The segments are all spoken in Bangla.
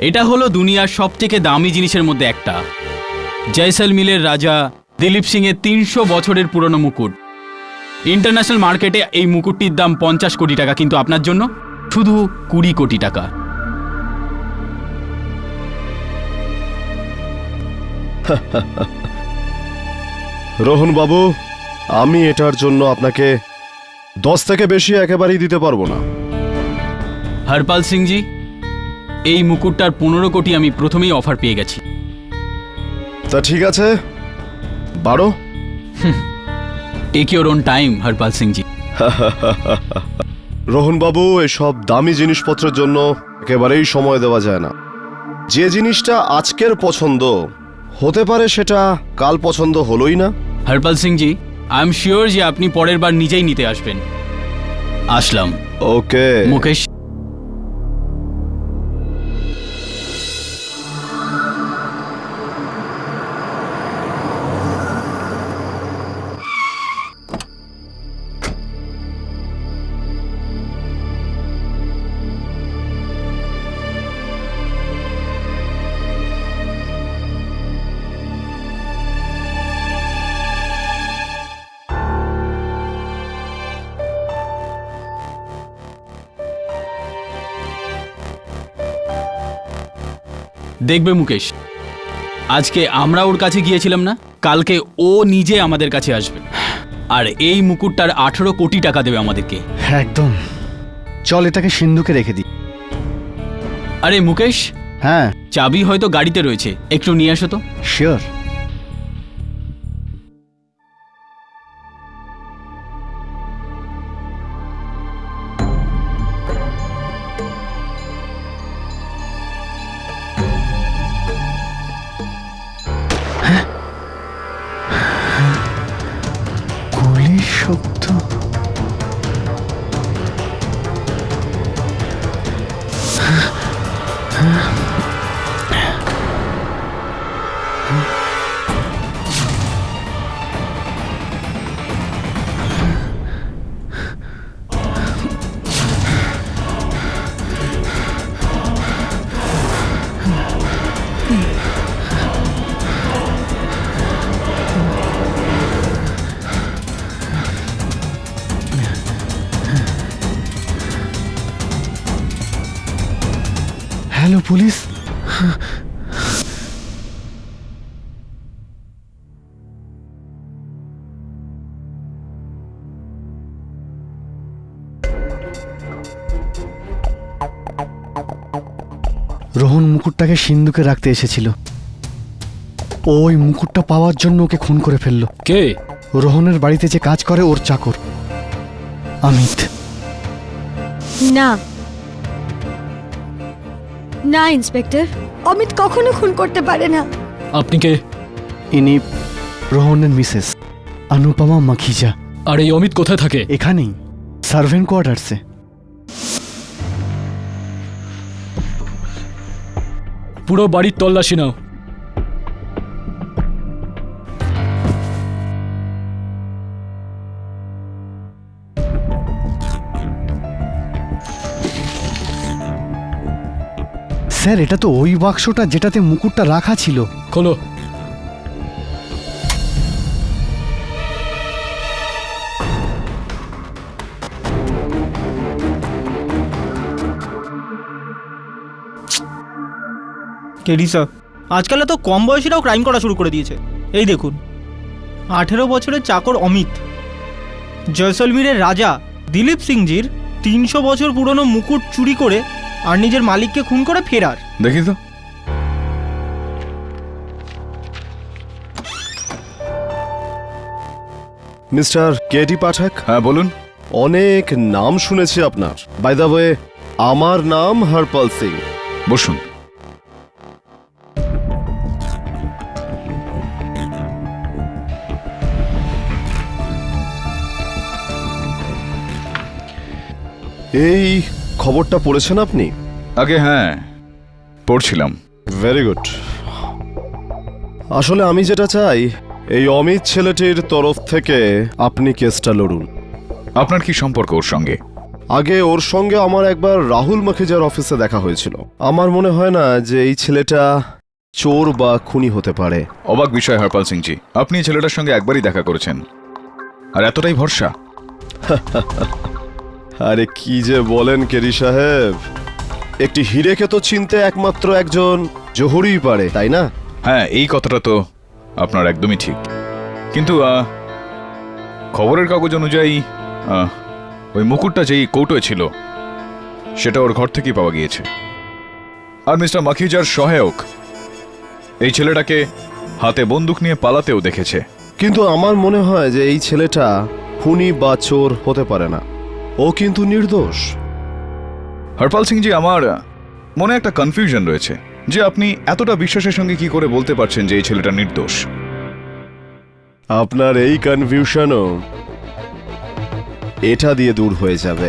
এটা হলো দুনিয়ার সবথেকে দামি জিনিসের মধ্যে একটা। জয়সলমীরের রাজা দিলীপ সিং এর 300 বছরের পুরনো মুকুট। ইন্টারন্যাশনাল মার্কেটে এই মুকুটটির দাম 50 কোটি টাকা, কিন্তু আপনার জন্য শুধু 20 কোটি টাকা। রোহন বাবু, আমি এটার জন্য আপনাকে 10 থেকে বেশি একেবারেই দিতে পারবো না। হরপাল সিংজি, এই মুকুটটার 15 কোটি আমি প্রথমেই অফার পেয়ে গেছি। তা ঠিক আছে, 12। Take your own time Harpal সিংজি। রোহন বাবু, এসব দামি জিনিসপত্রের জন্য একেবারেই সময় দেওয়া যায় না। যে জিনিসটা আজকের পছন্দ হতে পারে সেটা কাল পছন্দ হলোই না। হরপাল সিংজি, আই এম শিওর যে আপনি পরের বার নিজেই নিতে আসবেন। আসলাম। ওকে মুকেশ, দেখবে মুকেশ, আজকে আমরা ওর কাছে গিয়েছিলাম না, কালকে ও নিজে আমাদের কাছে আসবে, আর এই মুকুটটার 18 কোটি টাকা দেবে আমাদেরকে। একদম। চল এটাকে সিন্ধুকে রেখে দিই। আরে মুকেশ, হ্যাঁ চাবি হয়তো গাড়িতে রয়েছে, একটু নিয়ে আসো তো। শিওর। গুলির শব্দ। Hello police. রোহন মুকুটটাকে সিন্ধুকে রাখতে এসেছিল। ওই মুকুটটা পাওয়ার জন্য ওকে খুন করে ফেললো। কে? রোহনের বাড়িতে যে কাজ করে ওর চাকর অমিত। না না ইন্সপেক্টর, অমিত কখনো খুন করতে পারে না। আপনি কে? ইনি রোহনের মিসেস অনুপমা মাখিজা। আর এই অমিত কোথায় থাকে? এখানেই, সার্ভেন্ট কোয়ার্টার্সে। পুরো বাড়ির তল্লাশি নাও। স্যার, এটা তো ওই বাক্সটা যেটাতে মুকুটটা রাখা ছিল। খোলো। কেডি স্যার, আজকাল তো কম বয়সীরাও ক্রাইম করা শুরু করে দিয়েছে। এই দেখুন, 18 বছরের চাকর অমিত জয়সলমীরের রাজা দিলীপ সিংজির 300 বছর পুরনো মুকুট চুরি করে আর নিজের মালিককে খুন করে ফেরার। দেখি তো। মিস্টার কেটি পাঠক। হ্যাঁ বলুন। অনেক নাম শুনেছি আপনার। বাই দ্য ওয়ে, আমার নাম হরপাল সিং। বসুন। এই খবরটা পড়েছেন আপনি? আগে হ্যাঁ, পড়ছিলাম। Very good. আসলে আমি যেটা চাই, এই অমিত ছেলেটির তরফ থেকে আপনি কেসটা লড়ুন। আপনার কি সম্পর্ক ওর সঙ্গে? আগে ওর সঙ্গে আমার একবার রাহুল মাখিজার অফিসে দেখা হয়েছিল। আমার মনে হয় না যে এই ছেলেটা চোর বা খুনি হতে পারে। অবাক বিষয় হরপাল সিংজি, আপনি এই ছেলেটার সঙ্গে একবারই দেখা করেছেন, আর এতটাই ভরসা। আরে কি যে বলেন কেরি সাহেব, একটি হিরেকে তো চিনতে একমাত্র একজন জহুরিই পারে, তাই না? হ্যাঁ, এই কথাটা তো আপনার একদমই ঠিক, কিন্তু খবরের কাগজ অনুযায়ী ওই মুকুটটা যেই কৌটোয় ছিল সেটা ওর ঘর থেকেই পাওয়া গিয়েছে। আর মিস্টার মাখিজার সহায়ক এই ছেলেটাকে হাতে বন্দুক নিয়ে পালাতেও দেখেছে। কিন্তু আমার মনে হয় যে এই ছেলেটা খুনি বা চোর হতে পারে না, ও কিন্তু নির্দোষ। হরপাল সিংজি, আমার মনে একটা কনফিউশন রয়েছে যে আপনি এতটা বিশ্বাসের সঙ্গে কি করে বলতে পারছেন যে এই ছেলেটা নির্দোষ। আপনার এই কনফিউশনও এটা দিয়ে দূর হয়ে যাবে।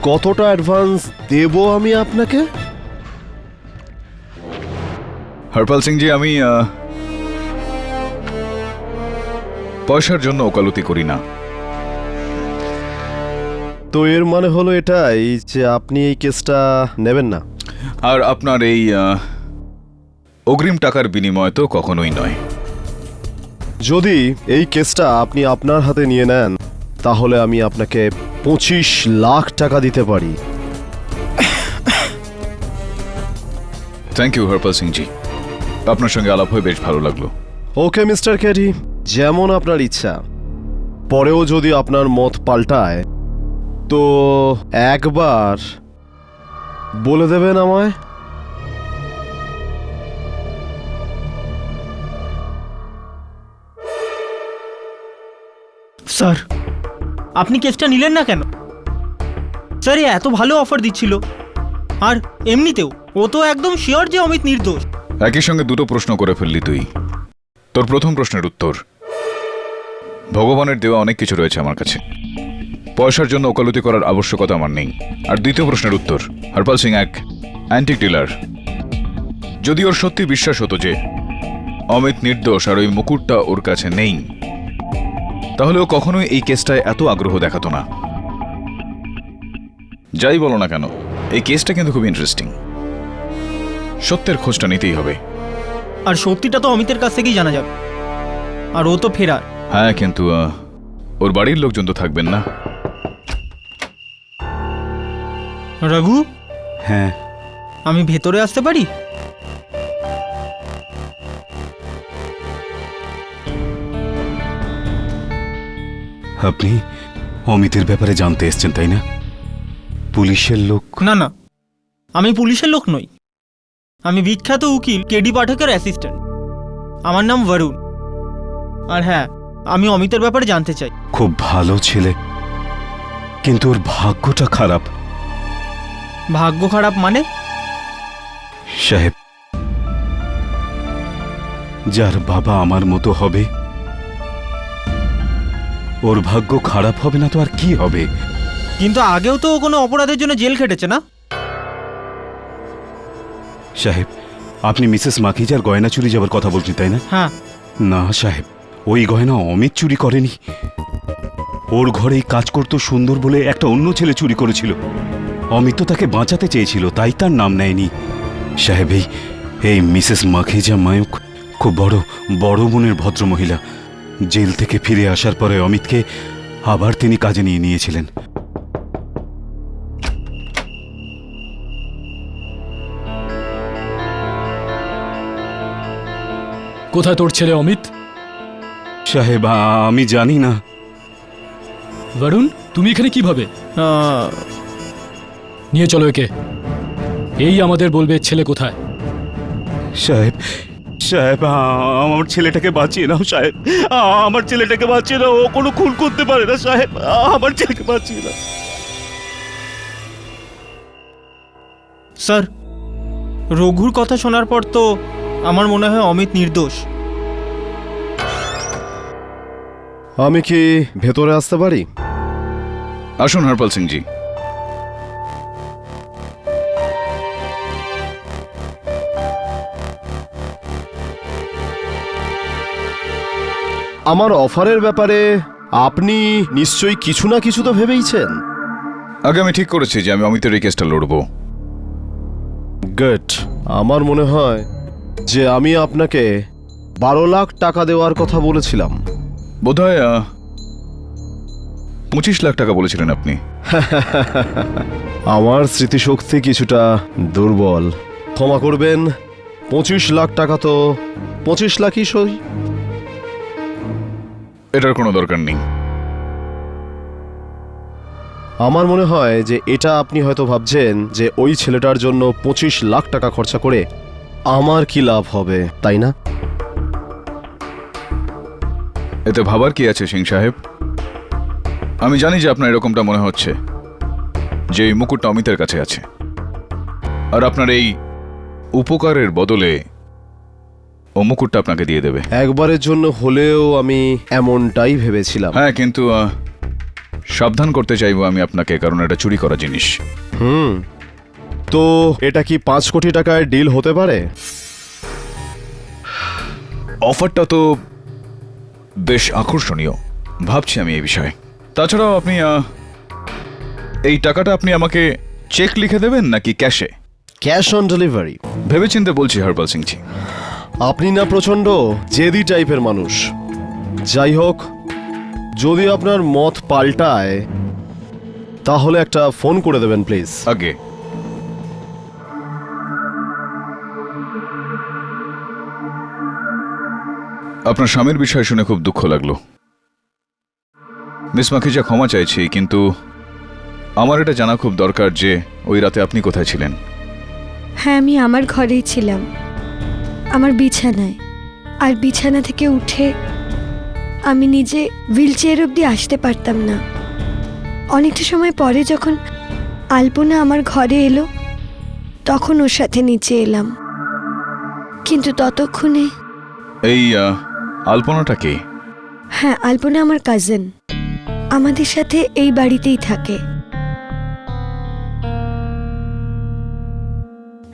কতটা অ্যাডভান্স দেব আমি আপনাকে? হরপাল সিংজি, আমি পয়সার জন্য ওকালতি করি না। তো এর মানে হলো এটাই যে আপনি এই কেসটা নেবেন না? আর আপনার এই অগ্রিম টাকার বিনিময় তো কখনোই নয়। যদি এই কেসটা আপনি আপনার হাতে নিয়ে নেন তাহলে আমি আপনাকে 25 লাখ টাকা দিতে পারি। থ্যাংক ইউ হরপাল সিংজি, আপনার সঙ্গে আলাপ হয়ে বেশ ভালো লাগলো। ওকে মিস্টার কেরি, যেমন আপনার ইচ্ছা। পরেও যদি আপনার মত পাল্টায় তো একবার বলে দেবেন আমায়। স্যার, আপনি কেসটা নিলেন না কেন? স্যার, এ এত ভালো অফার দিচ্ছিল, আর এমনিতেও ও তো একদম শিওর যে অমিত নির্দোষ। একই সঙ্গে দুটো প্রশ্ন করে ফেললি তুই। তোর প্রথম প্রশ্নের উত্তর, ভগবানের দেওয়া অনেক কিছু রয়েছে আমার কাছে, পয়সার জন্য ওকালতি করার আবশ্যকতা আমার নেই। আর দ্বিতীয় প্রশ্নের উত্তর, হরপাল সিং এক অ্যান্টিক ডিলার। যদি ওর সত্যি বিশ্বাস হতো যে অমিত নির্দোষ আর ওই মুকুটটা ওর কাছে নেই, তাহলে ও কখনোই এই কেসটায় এত আগ্রহ দেখাতো না। যাই বলো না কেন, এই কেসটা কিন্তু খুব ইন্টারেস্টিং। সত্যের খোঁজটা নিতেই হবে। আর সত্যিটা তো অমিতের কাছ থেকেই জানা যাবে, আর ও তো ফেরার। হ্যাঁ, কিন্তু ওর বাড়ির লোকজন তো থাকবেন না। রঘু, হ্যাঁ, আমি ভেতরে আসতে পারি? আপনি অমিতের ব্যাপারে জানতে এসেছেন, তাই না? পুলিশের লোক? না না, আমি পুলিশের লোক নই। আমি বিখ্যাত উকিল কেডি পাঠকের অ্যাসিস্ট্যান্ট। আমার নাম বরুণ। আর হ্যাঁ, আমি অমিতের ব্যাপারে জানতে চাই। খুব ভালো ছেলে, কিন্তু ওর ভাগ্যটা খারাপ। ভাগ্য খারাপ মানে? সাহেব, যার বাবা আমার মতো হবে ওর ভাগ্য খারাপ হবে না তো আর কি হবে? কিন্তু আগেও তো ও কোনো অপরাধের জন্য জেল খেটেছে না? সাহেব, আপনি মিসেস মাখিজার গয়না চুরি যাবার কথা বলছেন, তাই না? হ্যাঁ। না সাহেব, ওই গয়না অমিত চুরি করেনি। ওর ঘরেই কাজ করতো সুন্দর বলে একটা অন্য ছেলে চুরি করেছিল। অমিত তো তাকে বাঁচাতে চেয়েছিল, তাই তার নাম নেয়নি। সাহেব, এই মিসেস মাখিজা মায়ুক খুব বড় মনের ভদ্রমহিলা। জেল থেকে ফিরে আসার পরে অমিতকে আবার তিনি কাজে নিয়েছিলেন। কোথায় তোর ছেলে অমিত? সাহেব, আমি জানি না। বরুণ, তুমি এখানে কিভাবে? নিয়ে চলো একে। এই আমাদের বলবে ছেলে কোথায়। সাহেব, সাহেব, আমার ছেলেটাকে বাঁচিয়ে নাও সাহেব। আমার ছেলেটাকে বাঁচিয়ে নাও, ও কোনো খুন করতে পারে না সাহেব। আমার ছেলেকে বাঁচিয়ে নাও। স্যার, রঘুর কথা শোনার পর তো আমার মনে হয় অমিত নির্দোষ। আমি কি ভেতরে আসতে পারি? আসুন হরপাল সিংজি। আমার অফারের ব্যাপারে আপনি নিশ্চয়ই কিছু না কিছু তো ভেবেইছেন। আগে আমি ঠিক করেছি যে আমি অমিতের এই কেসটা লড়বো। গুড। আমার মনে হয় যে আমি আপনাকে 12 লাখ টাকা দেওয়ার কথা বলেছিলাম। বোধহয় 25 লাখ টাকা বলেছিলেন আপনি। আমার স্মৃতিশক্তি কিছুটা দুর্বল, ক্ষমা করবেন। 25 লাখ টাকা তো 25 লাখই সই। এটার কোনো দরকার নেই। আমার মনে হয় যে এটা আপনি হয়তো ভাবছেন যে ওই ছেলেটার জন্য 25 লাখ টাকা খরচা করে আমার কি লাভ হবে, তাই না? এতে ভাবার কি আছে সিং সাহেব? আমি জানি যে আপনার এরকমটা মনে হচ্ছে যে এই মুকুটটা অমিতের কাছে আছে, আর আপনার এই উপকারের বদলে ও মুকুটটা আপনাকে দিয়ে দেবে। একবারের জন্য হলেও আমি এমনটাই ভেবেছিলাম। হ্যাঁ, কিন্তু সাবধান করতে চাইবো আমি আপনাকে, কারণ এটা চুরি করা জিনিস। তো এটা কি 5 কোটি টাকায় ডিল হতে পারে? অফারটা তো বেশ আকর্ষণীয়, ভাবছি আমি এই বিষয়ে। তাছাড়াও আপনি এই টাকাটা আপনি আমাকে চেক লিখে দেবেন নাকি ক্যাশে? Cash on delivery. ভেবেচিন্তে বলছি হরপাল সিংজি। আপনি না প্রচন্ড জেদি টাইপের মানুষ। যাই হোক, যদি আপনার মত পাল্টায় তাহলে একটা ফোন করে দেবেন প্লিজ। আগে আপনার স্বামীর বিষয় শুনে খুব দুঃখ লাগলো মিস মাখিজা, ক্ষমা চাইছি, কিন্তু আমার এটা জানা খুব দরকার যে ওই রাতে আপনি কোথায় ছিলেন। হ্যাঁ, আমি আমার ঘরেই ছিলাম, আমার বিছানায়। আর বিছানা থেকে উঠে আমি নিজে হুইল চেয়ার অবধি আসতে পারতাম না। অনেকটা সময় পরে যখন আলপনা আমার ঘরে এলো তখন ওর সাথে নিচে এলাম, কিন্তু ততক্ষণে। এই আলপনাটা কে? হ্যাঁ, আলপনা আমার কাজিন, আমাদের সাথে এই বাড়িতেই থাকে।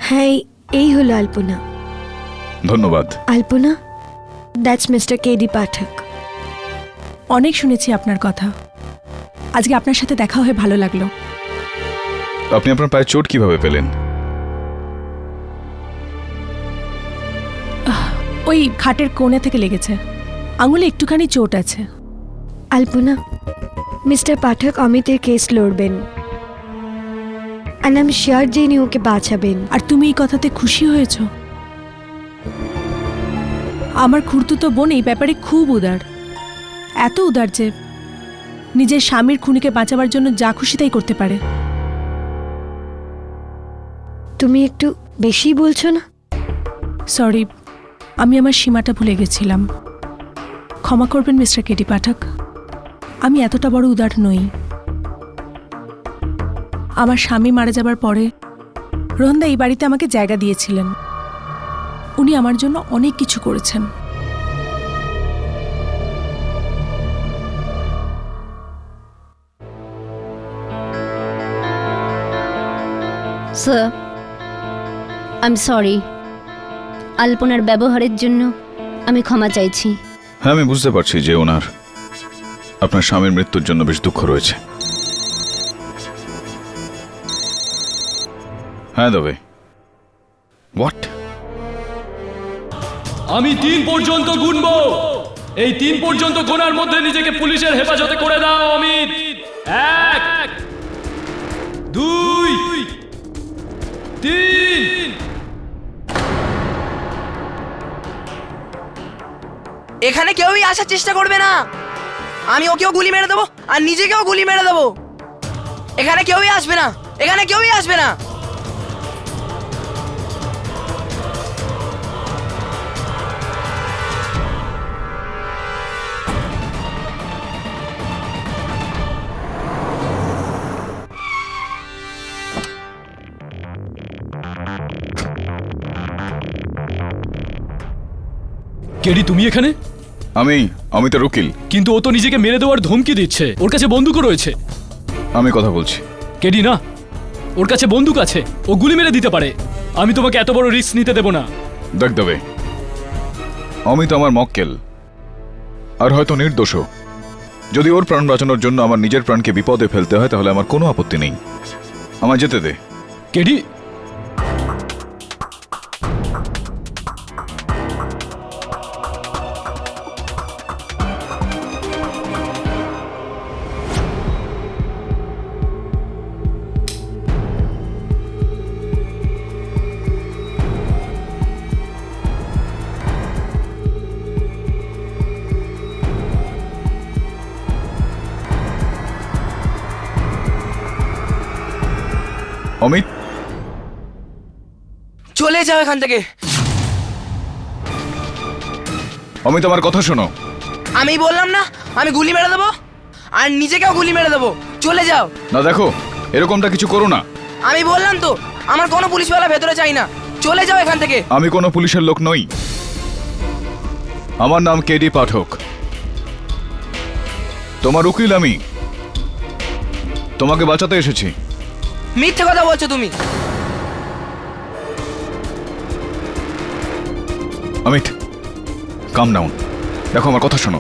হ্যাঁ, এই হলো আলপনা। ধন্যবাদ। আলপনা, দ্যাটস মিস্টার কেডি পাঠক। অনেক শুনেছি আপনার কথা, আজকে আপনার সাথে দেখা হয়ে ভালো লাগলো। আপনি আপনার পায়ে চোট কিভাবে পেলেন? ওই খাটের কোণে থেকে লেগেছে, আঙুলে একটুখানি চোট আছে। আলপনা, মিস্টার পাঠক অমিতের কেস লড়বেন, আর আমি শিওর যে ইনি ওকে বাঁচাবেন। আর তুমি এই কথাতে খুশি হয়েছ? আমার খুড়তুতো বোন এই ব্যাপারে খুব উদার, এত উদার যে নিজের স্বামীর খুনিকে বাঁচাবার জন্য যা খুশি তাই করতে পারে। তুমি একটু বেশি বলছো না? সরি, আমি আমার সীমাটা ভুলে গেছিলাম, ক্ষমা করবেন মিস্টার কেডি পাঠক। আমি এতটা বড় উদার নই। আমার স্বামী মারা যাবার পরে রোহনদা এই বাড়িতে আমাকে জায়গা দিয়েছিলেন। উনি আমার জন্য অনেক কিছু করেছেন। Sir, I am sorry. আলপনার ব্যবহারের জন্য আমি ক্ষমা চাইছি। হ্যাঁ, আমি বুঝতে পারছি যে ওনার আপনার স্বামীর মৃত্যুর জন্য বেশ দুঃখ রয়েছে। হ্যাঁ তবে হোয়াট? আমি 3 পর্যন্ত গুনবো, এই 3 পর্যন্ত গোনার মধ্যে নিজেকে পুলিশের হেফাজতে করে দাও অমিত। 1 2 3। এখানে কেউই আসার চেষ্টা করবে না। আমি ওকেও গুলি মেরে দেবো আর নিজেকেও গুলি মেরে দেবো। এখানে কেউই আসবে না, এখানে কেউই আসবে না। কেডি, তুমি এখানে? আমি অমিতের উকিল। কিন্তু ও তো নিজেকে মেরে দেওয়ার ধমকি দিচ্ছে, ওর কাছে বন্দুকও রয়েছে। আমি কথা বলছি। কেডি না, ওর কাছে বন্দুক আছে, ও গুলি মেরে দিতে পারে। আমি তোমাকে এত বড় রিস্ক নিতে দেব না। দেখ দেবে, অমিত আমার মক্কেল, আর হয়তো নির্দোষও, যদি ওর প্রাণ বাঁচানোর জন্য আমার নিজের প্রাণকে বিপদে ফেলতে হয় তাহলে আমার কোনো আপত্তি নেই। আমার যেতে দে। কেডি, অমিত, চলে যাও এখান থেকে। অমিত আমার কথা শোনো। আমি বললাম না আমি গুলি মেরে দেবো, আর নিজেকেও গুলি মেরে দেবো। চলে যাও। না দেখো, এরকমটা কিছু করো না। আমি বললাম তো আমার কোনো পুলিশওয়ালা ভেতরে চাই না। চলে যাও এখান থেকে। আমি কোনো পুলিশের লোক নই। আমার নাম কেডি পাঠক। তোমার উকিল আমি। তোমাকে বাঁচাতে এসেছি। মিথ্যে কথা বলছো তুমি। অমিত, কাম ডাউন। দেখো আমার কথা শোনো।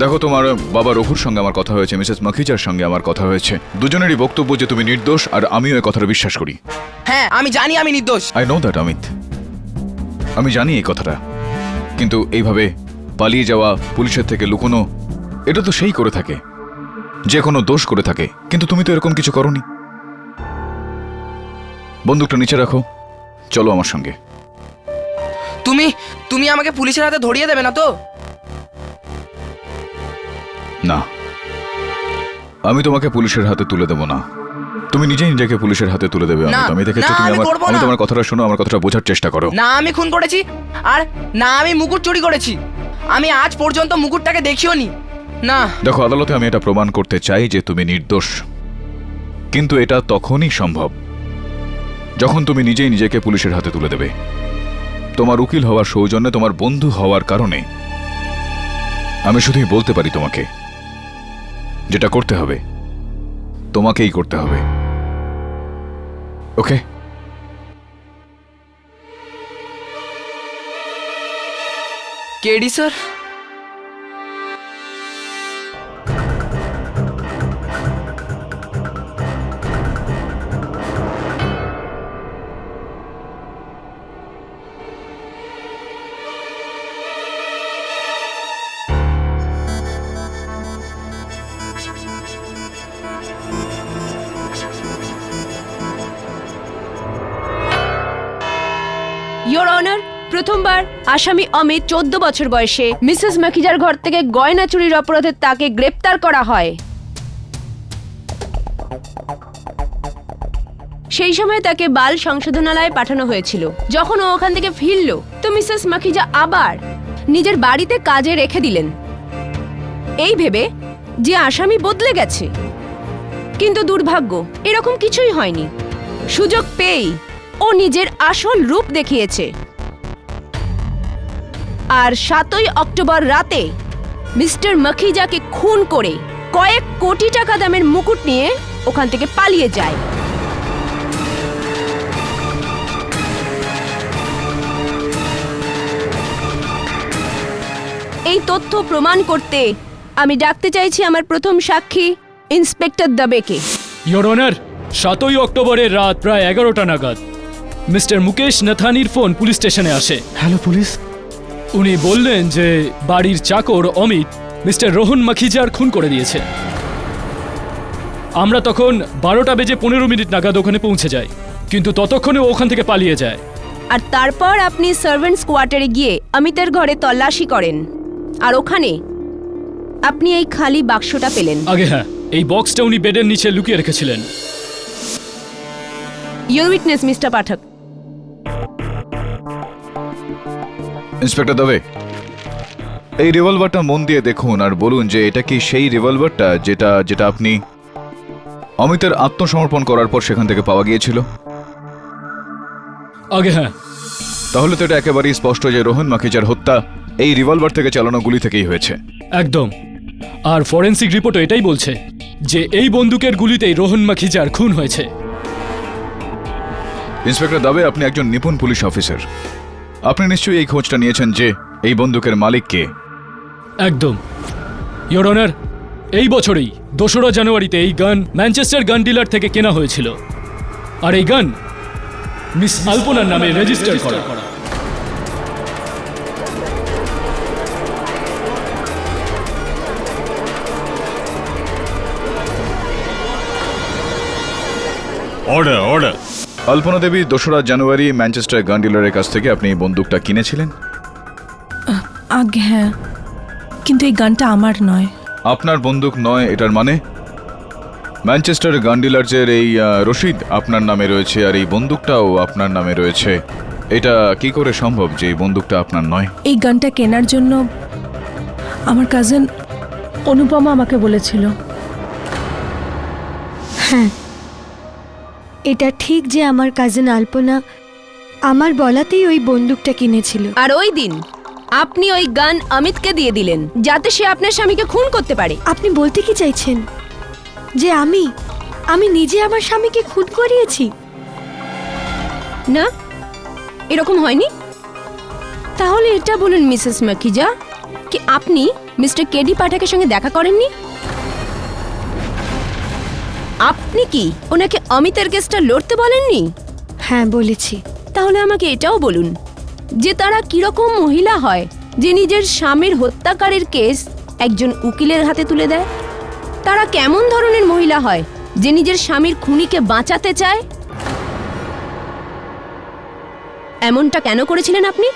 দেখো, তোমার বাবা রঘুর সঙ্গে আমার কথা হয়েছে, মিসেস মাখিজার সঙ্গে আমার কথা হয়েছে। দুজনেরই বক্তব্য যে তুমি নির্দোষ, আর আমিও এই কথাটা বিশ্বাস করি। হ্যাঁ, আমি জানি আমি নির্দোষ। আই নো দ্যাট অমিত, আমি জানি এই কথাটা। কিন্তু এইভাবে পালিয়ে যাওয়া, পুলিশের থেকে লুকোনো, এটা তো সেই করে থাকে যে কোনো দোষ করে থাকে। কিন্তু তুমি তো এরকম কিছু করোনি। বন্দুকটা নিচে রাখো, চলো আমার সঙ্গে। তুমি তুমি আমাকে পুলিশের হাতে ধরিয়ে দেবে না তো? না, আমি তোমাকে পুলিশের হাতে তুলে দেব না। তুমি নিজেই নিজেকে পুলিশের হাতে তুলে দেবে। না, আমি দেখেছি না, তুমি আমি করবো না। আমি তোমার কথাটা শোনো, আমার কথাটা বোঝার চেষ্টা করো। না আমি খুন করেছি, আর না আমি মুকুট চুরি করেছি। আমি আজ পর্যন্ত মুকুটটাকে দেখিও নি। না দেখো, আদালতে আমি এটা প্রমাণ করতে চাই যে তুমি নির্দোষ, কিন্তু এটা তখনই সম্ভব যখন তুমি নিজেই নিজেকে পুলিশের হাতে তুলে দেবে। তোমার উকিল হওয়ার সৌজন্যে, তোমার বন্ধু হওয়ার কারণে আমি শুধুই বলতে পারি তোমাকে যেটা করতে হবে তোমাকেই করতে হবে। ওকে? কেডি স্যার, ইয়োর অনার, প্রথমবার আসামি অমিত 14 বছর বয়সে মিসেস মাখিজার ঘর থেকে গয়না চুরির অপরাধে তাকে গ্রেপ্তার করা হয়। সেই সময় তাকে বাল সংশোধনালয়ে পাঠানো হয়েছিল। যখন ও ওখান থেকে ফিরল তো মিসেস মাখিজা আবার নিজের বাড়িতে কাজে রেখে দিলেন, এই ভেবে যে আসামি বদলে গেছে। কিন্তু দুর্ভাগ্য, এরকম কিছুই হয়নি। সুযোগ পেয়েই ও নিজের আসল রূপ দেখিয়েছে। আর 7ই অক্টোবর রাতে মিস্টার মাখিজাকে খুন করে কয়েক কোটি টাকা দামের মুকুট নিয়ে ওখান থেকে পালিয়ে যায়। এই তথ্য প্রমাণ করতে আমি ডাকতে চাইছি আমার প্রথম সাক্ষী ইন্সপেক্টর দাবেকে। ইয়োর অনার, 7ই অক্টোবরের রাত প্রায় 11টা নাগাদ মিস্টার মুকেশ নাথানির ফোন পুলিশ স্টেশনে আসে। Hello police. উনি বললেন যে বাড়ির চাকর অমিত মিস্টার রোহন মাখিজার খুন করে দিয়েছে। আমরা তখন 12:15 নাগাদ ওখানে পৌঁছে যাই, কিন্তু ততক্ষণে ওখান থেকে পালিয়ে যায়। আর তারপর আপনি সার্ভেন্টস কোয়ার্টারে গিয়ে অমিতের ঘরে তল্লাশি করেন, আর ওখানে আপনি এই খালি বাক্সটা পেলেন। আগে হ্যাঁ, এই বক্সটা উনি বেডের নিচে লুকিয়ে রেখেছিলেন। Your witness mister Pathak. Inspector Dubey, এই রিভলভারটা মন দিয়ে দেখুন আর বলুন যে এটা কি সেই রিভলভারটা যেটা যেটা আপনি অমিতের আত্মসমর্পণ করার পর সেখান থেকে পাওয়া গিয়েছিল? আগে হ্যাঁ। তাহলে তো এটা একেবারেই স্পষ্ট যে রোহন মাখিজার হত্যা এই রিভলভার থেকে চালানো গুলি থেকেই হয়েছে। একদম। আর ফরেন্সিক রিপোর্টও এটাই বলছে যে এই বন্দুকের গুলিতেই রোহন মাখিজার খুন হয়েছে। ইন্সপেক্টর দাবে, আপনি একজন নিপুণ পুলিশ অফিসার। আপনি নিশ্চয়ই এই খোঁজটা নিয়েছেন যে এই বন্দুকের মালিক কে। একদম। ইয়োর অনার, এই বছরেই 2রা জানুয়ারিতে এই গান ম্যানচেস্টার গান ডিলার থেকে কেনা হয়েছিল, আর এই গান মিস আলপনার নামে রেজিস্টার করা। Order order. আলপনা দেবী, 2রা জানুয়ারি ম্যানচেস্টার গান ডিলারের কাছ থেকে আপনি এই বন্দুকটা কিনেছিলেন? আগে হ্যাঁ, কিন্তু এই গানটা আমার নয়। আপনার বন্দুক নয় এটার মানে? ম্যানচেস্টার গান ডিলার্সের এই রসিদ আপনার নামে রয়েছে, আর এই বন্দুকটাও আপনার নামে রয়েছে। এটা কি করে সম্ভব যে এই বন্দুকটা আপনার নয়? এই গানটা কেনার জন্য আমার কাজিন অনুপমা আমাকে বলেছিল। হ্যাঁ, এটা ঠিক যে আমার কাজিন আলপনা আমার বলাতেই ওই বন্দুকটা কিনেছিল। আর ওই দিন আপনি ওই গান অমিতকে দিয়ে দিলেন যাতে সে আপনার স্বামীকে খুন করতে পারে। আপনি বলতে কি চাইছেন যে আমি নিজে আমার স্বামীকে খুন করিয়েছি? না, এরকম হয়নি। তাহলে এটা বলুন মিসেস মাখিজা, কি আপনি মিস্টার কেডি পাঠকের সঙ্গে দেখা করেননি? আপনি কি ওনাকে অমিতের কেসটা লড়তে বলেননি? হ্যাঁ বলেছি। তাহলে আমাকে এটাও বলুন যে তারা কিরকম মহিলা হয় যে নিজের স্বামীর হত্যাকারীর কেস একজন উকিলের হাতে তুলে দেয়? তারা কেমন ধরনের মহিলা হয় যে নিজের স্বামীর খুনিকে বাঁচাতে চায়? এমনটা কেন করেছিলেন আপনি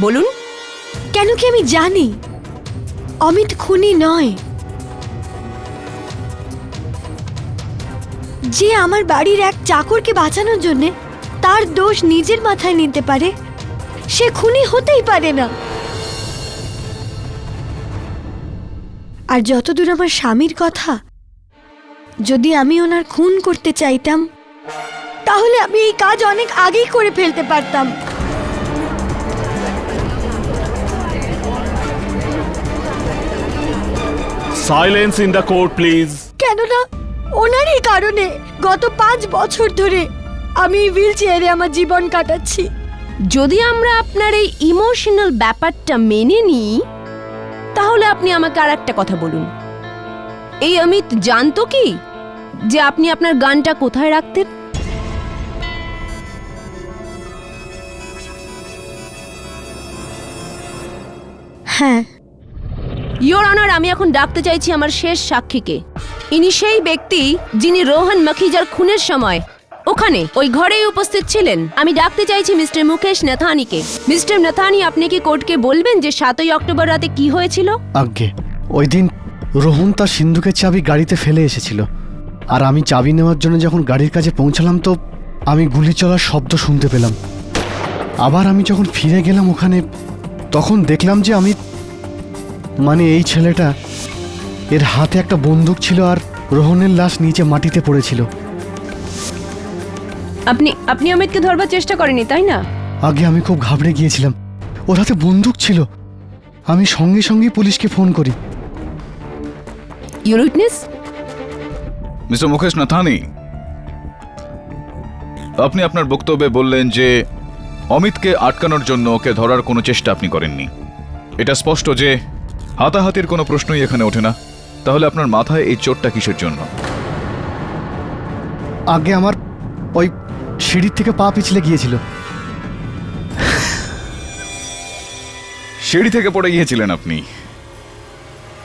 বলুন? কেন কি আমি জানি অমিত খুনি নয়? যে আমার বাড়ির এক চাকরকে বাঁচানোর জন্য তার দোষ নিজের মাথায় নিতে পারে, সে খুনি হতেই পারে না। আর যতদূর আমার স্বামীর কথা, যদি আমি ওনার খুন করতে চাইতাম তাহলে আমি এই কাজ অনেক আগেই করে ফেলতে পারতাম। Silence in the court please. কেননা ওনারই কারণে গত 5 বছর ধরে আমি হুইল চেয়ারে আমার জীবন কাটাচ্ছি। যদি আমরা আপনার এই ইমোশনাল ব্যাপারটা মেনে নিই, তাহলে আপনি আমাকে আর একটা কথা বলুন, এই অমিত জানতো কি যে আপনি আপনার গানটা কোথায় রাখতেন? হ্যাঁ। ইয়োর অনার, আমি এখন ডাকতে চাইছি আমার শেষ সাক্ষীকে। ইনি সেই ব্যক্তি যিনি রোহন মাখিজার খুনের সময় ওখানে ওই ঘরেই উপস্থিত ছিলেন। আমি ডাকতে চাইছি মিস্টার মুকেশ নাথানিকে। মিস্টার নাথানি, আপনি কি কোর্টকে বলবেন যে 7ই অক্টোবর রাতে কি হয়েছিল? আজ্ঞে, ওই দিন রোহন তার সিন্ধুকের চাবি গাড়িতে ফেলে এসেছিল, আর আমি চাবি নেওয়ার জন্য যখন গাড়ির কাছে পৌঁছালাম তো আমি গুলি চলার শব্দ শুনতে পেলাম। আবার আমি যখন ফিরে গেলাম ওখানে, তখন দেখলাম যে এই ছেলেটা, এর হাতে একটা বন্দুক ছিল আর রোহনের লাশ নিচে মাটিতে পড়েছিল। আপনি অমিতকে ধরবার চেষ্টা করেনি, তাই না? আগে আমি খুব ঘাবড়ে গিয়েছিলাম, ওর হাতে বন্দুক ছিল। আমি সঙ্গে সঙ্গে পুলিশকে ফোন করি। Your witness? Mister Mukesh Nathani, আপনি আপনার বক্তব্যে বললেন যে অমিতকে আটকানোর জন্য ওকে ধরার কোনো চেষ্টা আপনি করেননি। এটা স্পষ্ট যে হাতাহাতির কোনো প্রশ্নই এখানে ওঠে না। তাহলে আপনার মাথায় এই চোটটা কিসের জন্য? আগে আমার ওই সিঁড়ির থেকে পা পিছলে গিয়েছিল। সিঁড়ি থেকে পড়ে গিয়েছিলেন আপনি?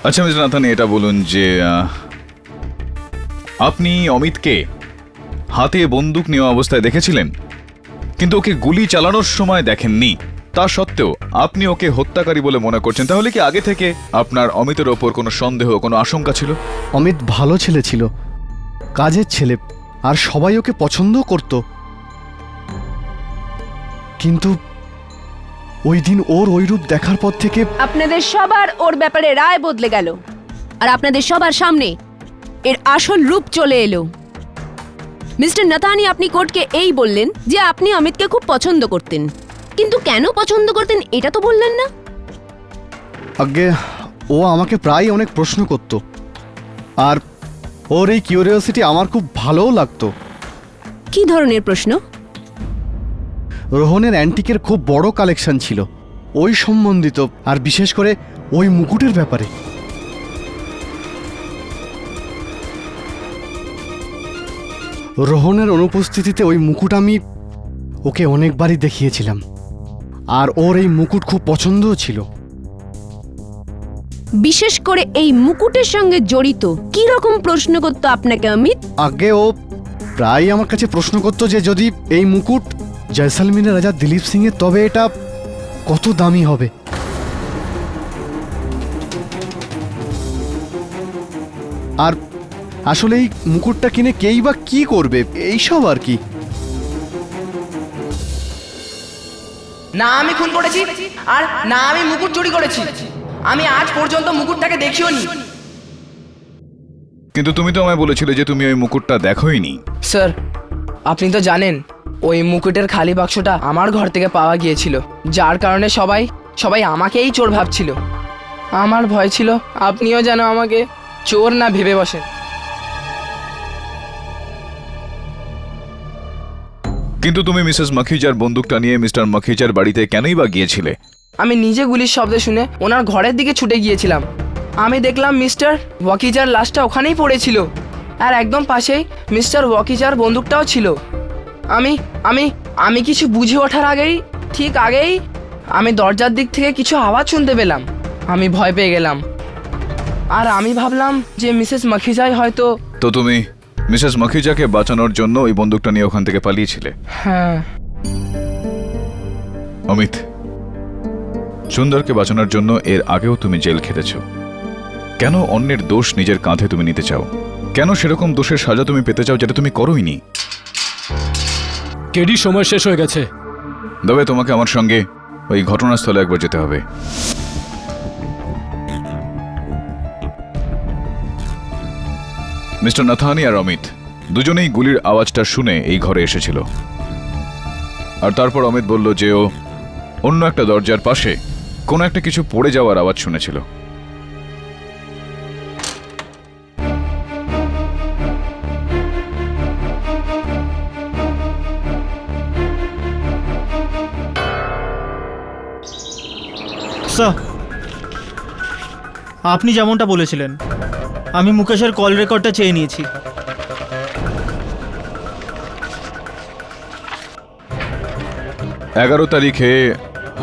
আচ্ছা মিস্টার নাথানি, এটা বলুন যে আপনি অমিতকে হাতে বন্দুক নেওয়া অবস্থায় দেখেছিলেন, কিন্তু ওকে গুলি চালানোর সময় দেখেননি। তা সত্ত্বেও আপনি ওকে হত্যাকারী বলে মনে করছেন। তাহলে কি আগে থেকে আপনার অমিতের ওপর কোনো সন্দেহ, কোনো আশঙ্কা ছিল? অমিত ভালো ছেলে ছিল, কাজের ছেলে, আর সবাই ওকে পছন্দও করত। কিন্তু ওই দিন ওর ওই রূপ দেখার পর থেকে আপনাদের সবার ওর ব্যাপারে রায় বদলে গেল, আর আপনাদের সবার সামনে এর আসল রূপ চলে এলো। মিস্টার নাথানি, আপনি কোর্টকে এই বললেন যে আপনি অমিতকে খুব পছন্দ করতেন, কিন্তু কেন পছন্দ করতেন এটা তো বললেন না। আগে ও আমাকে প্রায় অনেক প্রশ্ন করত, আর ওর এই কিউরিওসিটি আমার খুব ভালোও লাগতো। কি ধরনের প্রশ্ন? রোহনের অ্যান্টিকের খুব বড় কালেকশন ছিল, ওই সম্বন্ধিত, আর বিশেষ করে ওই মুকুটের ব্যাপারে। রোহনের অনুপস্থিতিতে ওই মুকুট আমি ওকে অনেকবারই দেখিয়েছিলাম, আর ওর এই মুকুট খুব পছন্দও ছিল। বিশেষ করে এই মুকুটের সঙ্গে জড়িত কি রকম প্রশ্ন করতো আপনাকে অমিত? আগে ও প্রায় আমার কাছে প্রশ্ন করতো যে যদি এই মুকুট জয়সলমীরের রাজা দিলীপ সিং এর, তবে এটা কত দামি হবে। আর আসলে এই মুকুটটা কিনে কেই বা কি করবে, এইসব আর কি। না আমি খুন করেছি, আর না আমি মুকুট চুরি করেছি। আমি আজ পর্যন্ত মুকুটটাকে দেখিও নি। কিন্তু তুমি তো আমায় বলেছিলে যে তুমি ওই মুকুটটা দেখোইনি। স্যার, আপনি তো জানেন ওই মুকুটের খালি বাক্সটা আমার ঘর থেকে পাওয়া গিয়েছিল, যার কারণে সবাই আমাকেই চোর ভাবছিল। আমার ভয় ছিল আপনিও যেন আমাকে চোর না ভেবে বসেন। কিন্তু তুমি মিসেস মাখিজার বন্দুকটা নিয়ে মিস্টার মাখিজার বাড়িতে কেনই বা গিয়েছিলে? আমি নিজে গুলির শব্দ শুনে ওনার ঘরের দিকে ছুটে গিয়েছিলাম। আমি দেখলাম মিস্টার ওয়াকিজার লাশটা ওখানেই পড়েছিল, আর একদম পাশেই মিস্টার ওয়াকিজার বন্দুকটাও ছিল। আমি আমি আমি কিছু বুঝে ওঠার ঠিক আগেই আমি দরজার দিক থেকে কিছু আওয়াজ শুনতে পেলাম। আমি ভয় পেয়ে গেলাম, আর আমি ভাবলাম যে মিসেস মাখিজাই হয়তো। তো তুমি মিসেস মাখিজাকে বাঁচানোর জন্য ওই বন্দুকটা নিয়ে ওখান থেকে পালিয়েছিলে? হ্যাঁ। অমিত, সুন্দরকে বাঁচানোর জন্য এর আগেও তুমি জেল খেটেছ। কেন অন্যের দোষ নিজের কাঁধে তুমি নিতে চাও? কেন সেরকম দোষের সাজা তুমি পেতে চাও যেটা তুমি করোইনি? কেডি, সময় শেষ হয়ে গেছে। তবে তোমাকে আমার সঙ্গে ওই ঘটনাস্থলে একবার যেতে হবে। মিস্টার নাথানি আর অমিত দুজনেই গুলির আওয়াজটা শুনে এই ঘরে এসেছিল, আর তারপর অমিত বলল যে ও অন্য একটা দরজার পাশে কোনো একটা কিছু পড়ে যাওয়ার আওয়াজ শুনেছিল। স্যার, আপনি যেমনটা বলেছিলেন আমি মুকেশের কল রেকর্ডটা চেয়ে নিয়েছি। 11 তারিখে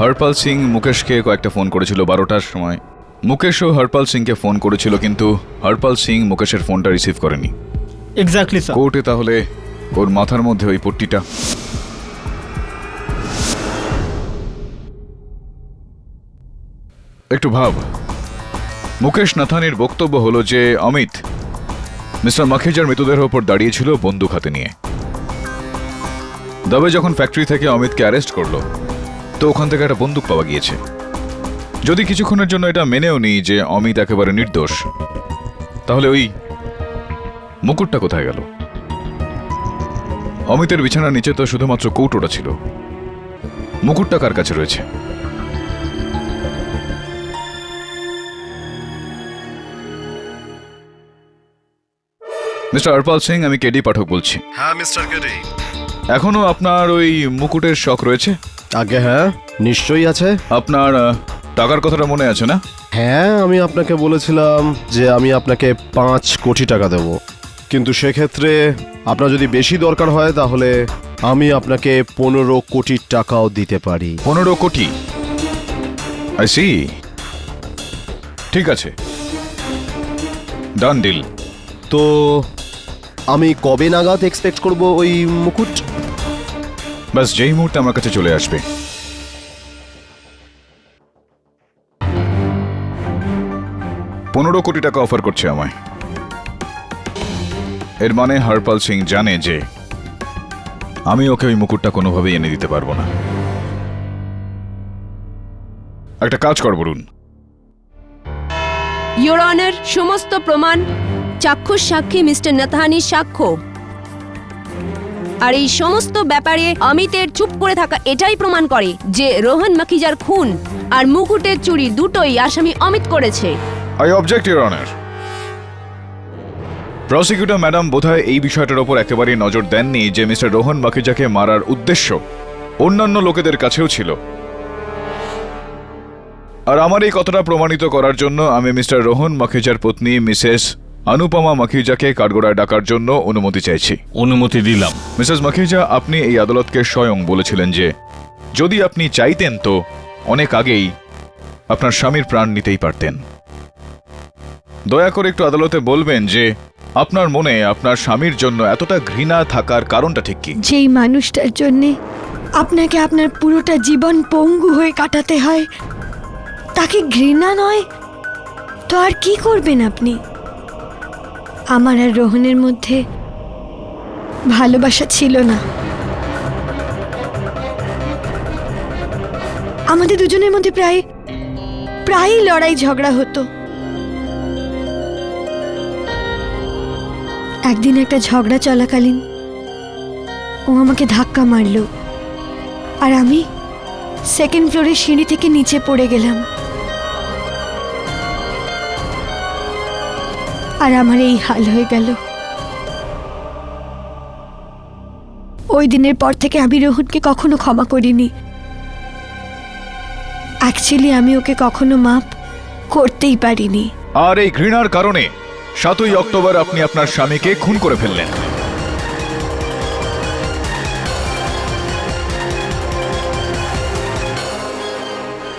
হরপাল সিং মুকেশকে কয়েকটা ফোন করেছিল 12টার সময়। মুকেশও হরপাল সিংকে ফোন করেছিল, কিন্তু হরপাল সিং মুকেশের ফোনটা রিসিভ করেনি। Exactly sir. কোর্টে তাহলে ওর মাথার মধ্যে ওই পট্টিটা। একটু ভাব, মুকেশ নাথানির বক্তব্য হলো যে অমিত মিস্টার মাখিজার মৃতদেহের ওপর দাঁড়িয়েছিল বন্দুক হাতে নিয়ে। তবে যখন ফ্যাক্টরি থেকে অমিতকে অ্যারেস্ট করলো, তো ওখান থেকে একটা বন্দুক পাওয়া গিয়েছে। যদি কিছুক্ষণের জন্য এটা মেনেও নিই যে অমিত একেবারে নির্দোষ, তাহলে ওই মুকুটটা কোথায় গেল? অমিতের বিছানার নিচে তো শুধুমাত্র কৌটোটা ছিল, মুকুটটা কার কাছে রয়েছে? মিস্টার হরপাল সিং, আমি কেডি পাঠক বলছি। হ্যাঁ মিস্টার কেডি। এখনো আপনার ওই মুকুটের শখ রয়েছে? আগে হ্যাঁ, নিশ্চয়ই আছে। আপনার টাকার কথাটা মনে আছে না? হ্যাঁ, আমি আপনাকে বলেছিলাম যে আমি আপনাকে 5 কোটি টাকা দেব, কিন্তু সেক্ষেত্রে আপনার যদি বেশি দরকার হয় তাহলে আমি আপনাকে 15 কোটি টাকাও দিতে পারি। 15 কোটি? I see. ঠিক আছে, ডান ডিল। তো আমি কবে নাগাদ এক্সপেক্ট করব ওই মুকুট? বাস যেই মুহূর্তে আমার কাছে চলে আসবে। $15 কোটি টাকা অফার করছে আমায়। এর মানে হরপাল সিং জানে যে আমি ওকে ওই মুকুটটা কোনোভাবেই এনে দিতে পারবো না। একটা কাজ কর বলুন। ইয়োর অনার, সমস্ত প্রমাণ, চাক্ষুষ সাক্ষী মিস্টার নাথানির সাক্ষ্য, আর এই সমস্ত ব্যাপারে অমিতের চুপ করে থাকা এটাই প্রমাণ করে যে রোহন মাখিজার খুন আর মুকুটের চুরি দুটোই আসামি অমিত করেছে। I object your honour. Prosecutor madam বোধহয় এই বিষয়টার ওপর একেবারেই নজর দেননি যে মিস্টার রোহন মাখিজাকে মারার উদ্দেশ্য অন্যান্য লোকেদের কাছেও ছিল। আর আমার এই কথাটা প্রমাণিত করার জন্য আমি মিস্টার রোহন মাখিজার পত্নী মিসেস অনুপমা মাখিজাকে কাঠগড়ায় ডাকার জন্য অনুমতি চাইছি। অনুমতি দিলাম। মিসেস মাখিজা, আপনি এই আদালতকে স্বয়ং বলেছিলেন যে যদি আপনি চাইতেন তো অনেক আগেই আপনার স্বামীর প্রাণ নিতেই পারতেন। দয়া করে একটু আদালতে বলবেন যে আপনার মনে আপনার স্বামীর জন্য এতটা ঘৃণা থাকার কারণটা ঠিক কি? যেই মানুষটার জন্যে আপনাকে আপনার পুরোটা জীবন পঙ্গু হয়ে কাটাতে হয়, তাকে ঘৃণা নয় তো আর কি করবেন আপনি? আমার আর রোহনের মধ্যে ভালোবাসা ছিল না। আমাদের দুজনের মধ্যে প্রায়ই লড়াই ঝগড়া হতো। একদিন একটা ঝগড়া চলাকালীন ও আমাকে ধাক্কা মারলো আর আমি সেকেন্ড ফ্লোরের সিঁড়ি থেকে নিচে পড়ে গেলাম। আর আমার এই হাল হয়ে গেল। ওই দিনের পর থেকে আমি রোহনকে কখনো ক্ষমা করিনি। অ্যাকচুয়ালি আমি ওকে কখনো মাপ করতেই পারিনি। আর এই ঘৃণার কারণে 7ই অক্টোবর আপনি আপনার স্বামীকে খুন করে ফেললেন।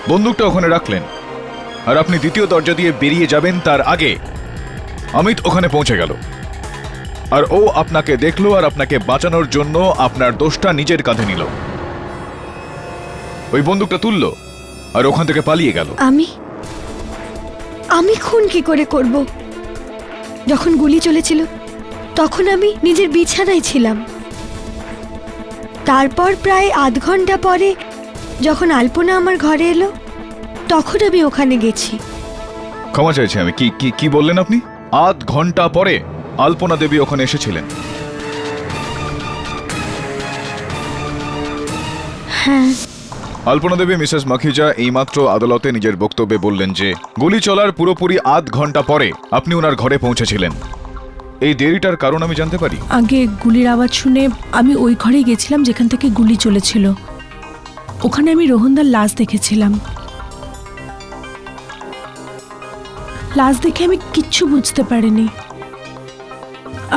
বন্দুকটা ওখানে রাখলেন আর আপনি দ্বিতীয় দরজা দিয়ে বেরিয়ে যাবেন তার আগে অমিত ওখানে পৌঁছে গেল আর ও আপনাকে দেখলো আর আপনাকে বাঁচানোর জন্য আপনার দোষটা নিজের কাঁধে নিল। ওই বন্দুকটা তুললো আর ওখান থেকে পালিয়ে গেল। আমি খুন কি করে করব? যখন গুলি চলেছিল তখন আমি নিজের বিছানায় ছিলাম। তারপর প্রায় আধ ঘন্টা পরে যখন আলপনা আমার ঘরে এলো তখন আমি ওখানে গেছি। ক্ষমা চাইছি আমি। কি বললেন আপনি? আধ ঘন্টা পরে আলপনা দেবী ওখানে এসেছিলেন? হ্যাঁ। আলপনা দেবী মিসেস মাখিজা এইমাত্র আদালতে নিজের বক্তব্যে বললেন যে গুলি চলার পুরোপুরি আধ ঘন্টা পরে আপনি ওনার ঘরে পৌঁছেছিলেন। এই দেরিটার কারণ আমি জানতে পারি? আগে গুলির আওয়াজ শুনে আমি ওই ঘরেই গেছিলাম যেখান থেকে গুলি চলেছিল। ওখানে আমি রোহনদার লাশ দেখেছিলাম। লাশ দেখে আমি কিচ্ছু বুঝতে পারিনি।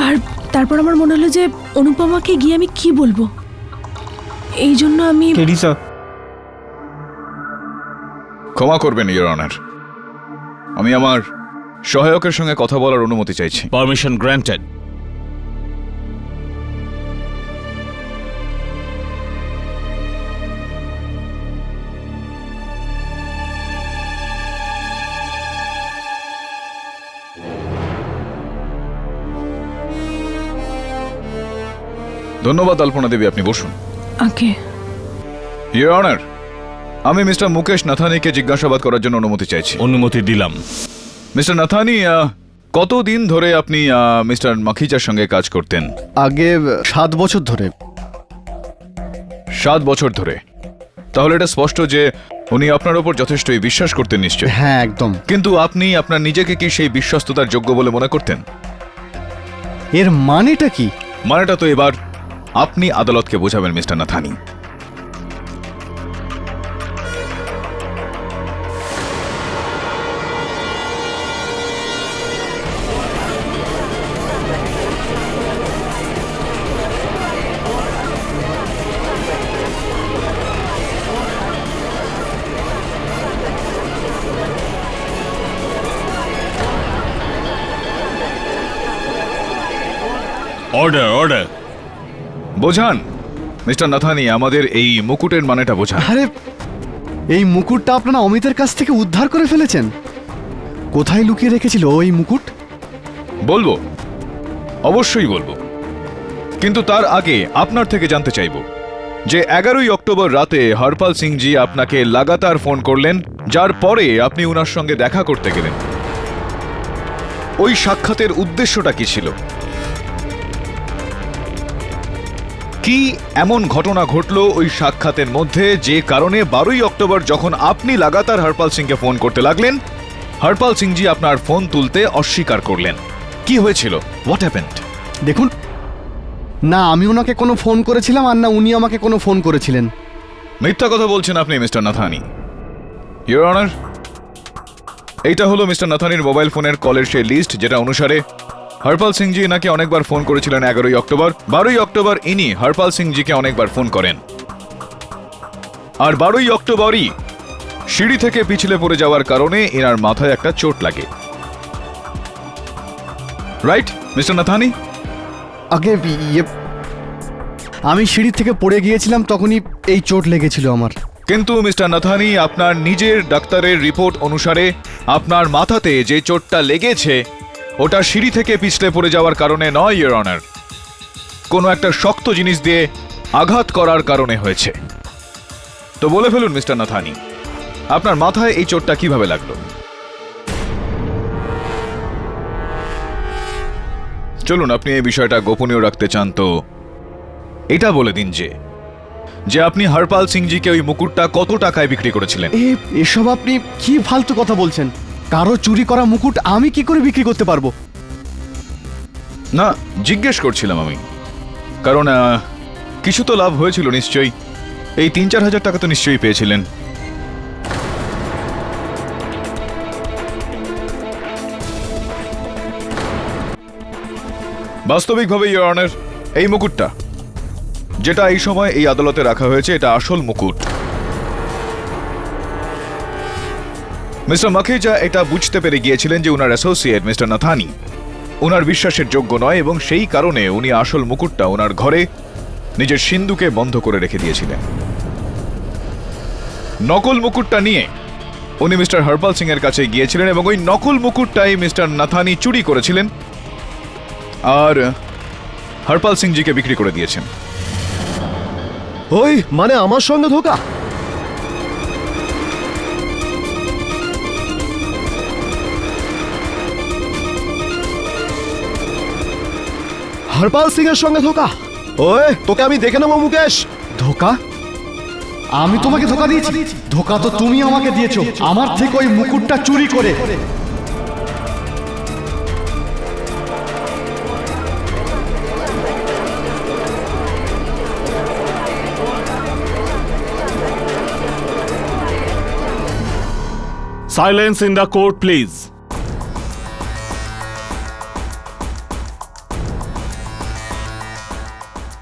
আর তারপর আমার মনে হলো যে অনুপমাকে গিয়ে আমি কি বলবো, এই জন্য আমি ক্ষমা করবেন ইওর অনার, আমি আমার সহায়কের সঙ্গে কথা বলার অনুমতি চাইছি। Permission granted. ধন্যবাদ আলপনা দেবী, আপনি বসুন। ওকে। ইওর অনার, আমি মিস্টার মুকেশ নাথানিকে জিজ্ঞাসাবাদ করার জন্য অনুমতি চাইছি। অনুমতি দিলাম। মিস্টার নাথানি, কতদিন ধরে আপনি মিস্টার মাখিজার সঙ্গে কাজ করতেন? আগে 7 বছর ধরে। 7 বছর ধরে? তাহলে এটা স্পষ্ট যে উনি আপনার উপর যথেষ্টই বিশ্বাস করতেন নিশ্চয়। হ্যাঁ, একদম। কিন্তু আপনি আপনার নিজেকে কি সেই বিশ্বস্ততার যোগ্য বলে মনে করতেন? এর মানেটা কি? মানেটা তো এবার আপনি আদালতকে বোঝাবেন মিস্টার নাথানি। Order order. বোঝান মিস্টার নাথানি, আমাদের এই মুকুটের মানেটা বোঝান। আরে, এই মুকুটটা আপনারা অমিতের কাছ থেকে উদ্ধার করে ফেলেছেন? কোথায় লুকিয়ে রেখেছিল ওই মুকুট? বলবো, অবশ্যই বলবো, কিন্তু তার আগে আপনার থেকে জানতে চাইব যে 11ই অক্টোবর রাতে হরপাল সিংজি আপনাকে লাগাতার ফোন করলেন, যার পরে আপনি ওনার সঙ্গে দেখা করতে গেলেন। ওই সাক্ষাতের উদ্দেশ্যটা কি ছিল? কি এমন ঘটনা ঘটলো ওই সাক্ষাতের মধ্যে যে কারণে 12ই অক্টোবর যখন আপনি লাগাতার হরপাল সিংকে ফোন করতে লাগলেন, হরপাল সিংজি আপনার ফোন তুলতে অস্বীকার করলেন? কি হয়েছিল? What happened? দেখুন, না আমি ওনাকে কোনো ফোন করেছিলাম আর না উনি আমাকে কোনো ফোন করেছিলেন। মিথ্যা কথা বলছেন আপনি মিস্টার নাথানি। ইওর অনার, এইটা হলো মিস্টার নাথানির মোবাইল ফোনের কলের সেই লিস্ট, যেটা অনুসারে হরপাল সিংজি নাকি অনেকবার ফোন করেছিলেন 11ই অক্টোবর। 12ই অক্টোবর ইনি হরপাল সিংজিকে অনেকবার ফোন করেন, আর 12ই অক্টোবরই সিঁড়ি থেকে পিছলে পড়ে যাওয়ার কারণে এনার মাথায় একটা চোট লাগে। Right mister Nathani? আগে আমি সিঁড়ি থেকে পড়ে গিয়েছিলাম, তখনই এই চোট লেগেছিল আমার। কিন্তু মিস্টার নাথানি, আপনার নিজের ডাক্তারের রিপোর্ট অনুসারে আপনার মাথাতে যে চোটটা লেগেছে ওটা সিঁড়ি থেকে পিছলে পড়ে যাওয়ার কারণে নয়, ইওর অনার। কোনো একটা শক্ত জিনিস দিয়ে আঘাত করার কারণে হয়েছে। তো বলে ফেলুন মিস্টার নাথানি, আপনার মাথায় এই চোটটা কিভাবে লাগলো? চলুন, আপনি এই বিষয়টা গোপনীয় রাখতে চান তো এটা বলে দিন যে আপনি হরপাল সিংজিকে ওই মুকুটটা কত টাকায় বিক্রি করেছিলেন? এসব আপনি কি ফালতু কথা বলছেন? কারো চুরি করা মুকুট আমি কি করে বিক্রি করতে পারবো? না, জিজ্ঞেস করছিলাম আমি, কারণ কিছু তো লাভ হয়েছিল নিশ্চয়ই। এই 3-4 হাজার টাকা তো নিশ্চয়ই পেয়েছিলেন। বাস্তবিকভাবে ইওর অনার, এই মুকুটটা যেটা এই সময় এই আদালতে রাখা হয়েছে, এটা আসল মুকুট। মিস্টার মাখিজা এটা বুঝতে পেরে গিয়েছিলেন যে উনার অ্যাসোসিয়েট মিস্টার নাথানি উনার বিশ্বাসের যোগ্য নয়, এবং সেই কারণে উনি আসল মুকুটটা ওনার ঘরে নিজের সিন্ধুকে বন্ধ করে রেখে দিয়েছিলেন। নকল মুকুটটা নিয়ে উনি মিস্টার হরপাল সিং এর কাছে গিয়েছিলেন, এবং ওই নকল মুকুটটাই মিস্টার নাথানি চুরি করেছিলেন আর হরপাল সিংজিকে বিক্রি করে দিয়েছেন। ওই মানে আমার সঙ্গে ধোকা? হরপাল সিং এর সঙ্গে ধোকা? ওই তোকে আমি দেখে নেবো মুকেশ। ধোকা? আমি তোমাকে ধোকা দিয়েছি? ধোকা তো তুমি আমাকে দিয়েছো, আমার থেকে ওই মুকুটটা চুরি করে। Silence in the court please.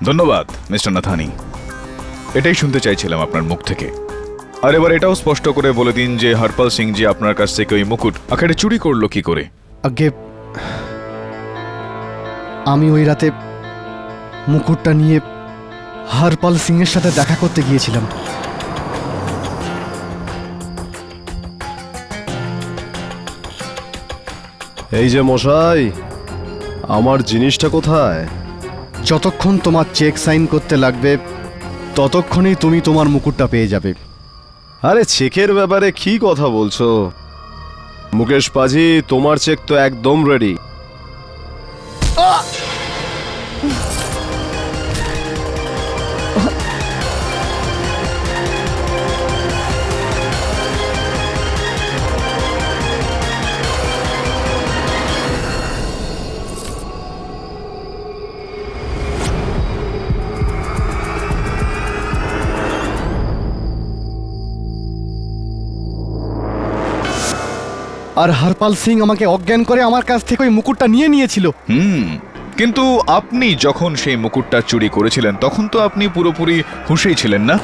ধন্যবাদ মিস্টার নাথানি, এটাই শুনতে চাইছিলাম আপনার মুখ থেকে। আর এবার এটাও স্পষ্ট করে বলে দিন যে হরপাল সিংজি আপনার কাছ থেকে ওই মুকুট আখেরে চুরি করলো কি করে? আগে আমি ওই রাতে মুকুটটা নিয়ে হরপাল সিং এর সাথে দেখা করতে গিয়েছিলাম। এই যে মশাই, আমার জিনিসটা কোথায়? যতক্ষণ তোমার চেক সাইন করতে লাগবে ততক্ষণেই তুমি তোমার মুকুটটা পেয়ে যাবে। আরে চেকের ব্যাপারে কি কথা বলছো মুকেশ পাজি? তোমার চেক তো একদম রেডি। আর হরপাল সিং আমাকে অজ্ঞান করে আমার কাছ থেকে ওই মুকুটটা নিয়ে নিয়েছিল। কিন্তু আপনি যখন সেই মুকুটটা চুরি করেছিলেন তখন তো আপনি পুরোপুরি হুঁশেই ছিলেন না?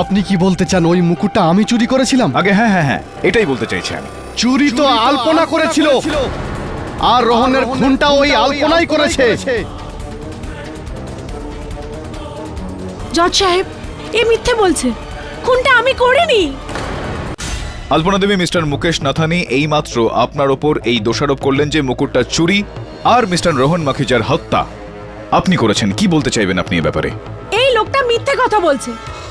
আপনি কি বলতে চান ওই মুকুটটা আমি চুরি করেছিলাম? আগে হ্যাঁ হ্যাঁ হ্যাঁ, এটাই বলতে চাইছি আমি। চুরি তো আলপনা করেছিল, আর রোহনের খুনটা ওই আলপনাই করেছে। জজ সাহেব, এ মিথ্যে বলছে, খুনটা আমি করিনি। আলপনা দেবী, মিস্টার মুকেশ নাথানি এইমাত্র আপনার ওপর এই দোষারোপ করলেন যে মুকুটটা চুরি আর মিস্টার রোহন মাখিজার হত্যা আপনি করেছেন। কি বলতে চাইবেন আপনি এই ব্যাপারে? এই লোকটা মিথ্যে কথা বলছে।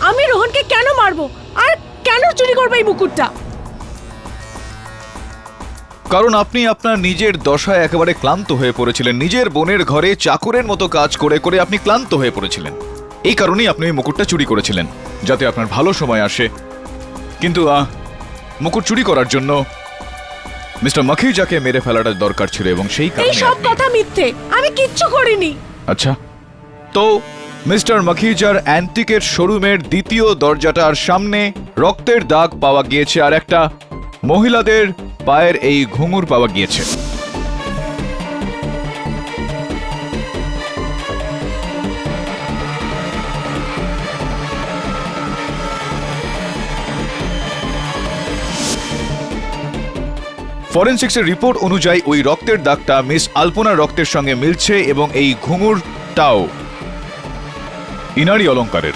আমি রোহনকে কেন মারবো আর কেন চুরি করবো এই মুকুটটা? কারণ আপনি আপনার নিজের দশায় একেবারে ক্লান্ত হয়ে পড়েছিলেন। নিজের বোনের ঘরে চাকরের মতো কাজ করে করে আপনি ক্লান্ত হয়ে পড়েছিলেন। এই কারণেই আপনি ওই মুকুটটা চুরি করেছিলেন, যাতে আপনার ভালো সময় আসে। কিন্তু মুকুট চুরি করার জন্য মিস্টার মাখিজাকে মেরে ফেলাটা দরকার ছিল, এবং সেই কারণে এই সব কথা মিথ্যে, আমি কিচ্ছু করিনি। আচ্ছা, তো মিস্টার মাখিজার অ্যান্টিকের শোরুমের দ্বিতীয় দরজাটার সামনে রক্তের দাগ পাওয়া গিয়েছে আর একটা মহিলাদের পায়ের এই ঘুঙুর পাওয়া গিয়েছে। ফরেনসিক্সের রিপোর্ট অনুযায়ী ওই রক্তের দাগটা মিস আলপনার রক্তের সঙ্গে মিলছে এবং এই ঘুঙুরটাও ইনারি অলংকারের।